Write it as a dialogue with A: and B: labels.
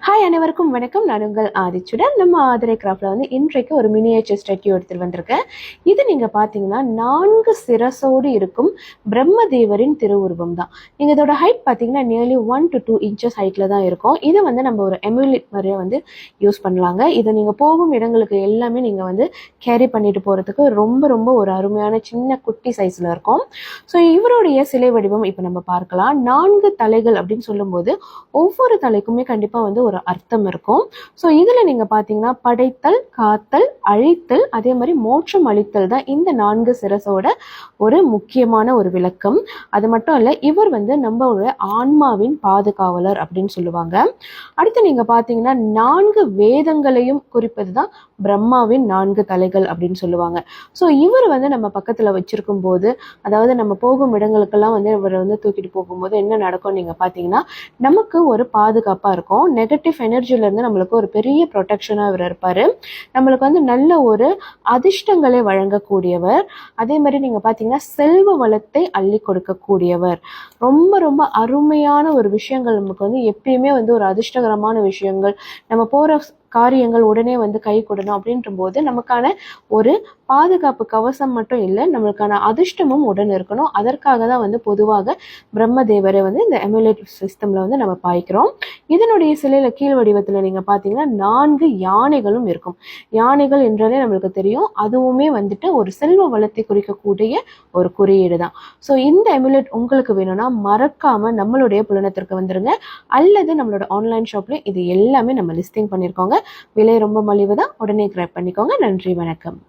A: Hi அனைவருக்கும் வணக்கம். நான் உங்கள் ஆதிச்சுடன். நம்ம ஆதிரை கிராஃப்ட்ல இன்றைக்கு ஒரு மினியேச்சர் ஸ்டாச்சு எடுத்துட்டு வந்திருக்கேன். இது நீங்க பாத்தீங்கன்னா 4 சிரசோடு இருக்கும் பிரம்மதேவரின் திருவுருவம் தான். நீங்க இதோட ஹைட் பாத்தீங்கன்னா நியர்லி 1 to 2 inches ஹைட்ல தான் இருக்கும். இதை நம்ம ஒரு எமுலேட் மாதிரியே யூஸ் பண்ணலாங்க. இதை நீங்க போகும் இடங்களுக்கு எல்லாமே நீங்க கேரி பண்ணிட்டு போறதுக்கு ரொம்ப ரொம்ப ஒரு அருமையான சின்ன குட்டி சைஸ்ல இருக்கும். ஸோ இவருடைய சிலை வடிவம் இப்போ நம்ம பார்க்கலாம். 4 தலைகள் அப்படின்னு சொல்லும்போது ஒவ்வொரு தலைக்குமே கண்டிப்பா ஒரு அர்த்தம் இருக்கும். ஸோ இதில் நீங்கள் பார்த்தீங்கன்னா படைத்தல், காத்தல், அழித்தல், அதே மாதிரி மோட்சம் அளித்தல் தான் இந்த 4 சிரசோட ஒரு முக்கியமான ஒரு விளக்கம். அது மட்டும் இல்லை, இவர் நம்மளோட ஆன்மாவின் பாதுகாவலர் அப்படின்னு சொல்லுவாங்க. அடுத்து நீங்கள் பார்த்தீங்கன்னா 4 வேதங்களையும் குறிப்பது தான் பிரம்மாவின் 4 தலைகள் அப்படின்னு சொல்லுவாங்க. ஸோ இவர் நம்ம பக்கத்தில் வச்சிருக்கும் போது, அதாவது நம்ம போகும் இடங்களுக்கெல்லாம் இவர் தூக்கிட்டு போகும்போது என்ன நடக்கும் நீங்கள் பார்த்தீங்கன்னா நமக்கு ஒரு பாதுகாப்பாக இருக்கும். நெகட்டிவ் எனர்ஜிலேருந்து நம்மளுக்கு ஒரு பெரிய ப்ரொடெக்ஷனாக இவர் இருப்பார். நம்மளுக்கு நல்ல ஒரு அதிர்ஷ்டங்களை வழங்கக்கூடியவர். அதே மாதிரி நீங்கள் பார்த்தீங்கன்னா செல்வ வளத்தை அள்ளி கொடுக்கக்கூடியவர். ரொம்ப ரொம்ப அருமையான ஒரு விஷயங்கள் நமக்கு எப்பயுமே ஒரு அதிர்ஷ்டகரமான விஷயங்கள், நம்ம போகிற காரியங்கள் உடனே கை கொடுணும் அப்படின்ற போது நமக்கான ஒரு பாதுகாப்பு கவசம் மட்டும் இல்லை, நம்மளுக்கான அதிர்ஷ்டமும் உடன் இருக்கணும். அதற்காக தான் பொதுவாக பிரம்மதேவரை இந்த எமுலேட் சிஸ்டம்ல நம்ம பாய்க்கிறோம். இதனுடைய சிலையில கீழ் வடிவத்தில் நீங்க பார்த்தீங்கன்னா 4 யானைகளும் இருக்கும். யானைகள் என்றாலே நம்மளுக்கு தெரியும், அதுவுமே ஒரு செல்வ வளத்தை குறிக்கக்கூடிய ஒரு குறியீடு தான். ஸோ இந்த எமுலேட் உங்களுக்கு வேணும்னா மறக்காம நம்மளுடைய புலனத்திற்கு வந்துருங்க, அல்லது நம்மளோட ஆன்லைன் ஷாப்ல இது எல்லாமே நம்ம லிஸ்டிங் பண்ணியிருக்கோங்க. விலை ரொம்ப மலிவு தான், உடனே கிராப் பண்ணிக்கோங்க. நன்றி, வணக்கம்.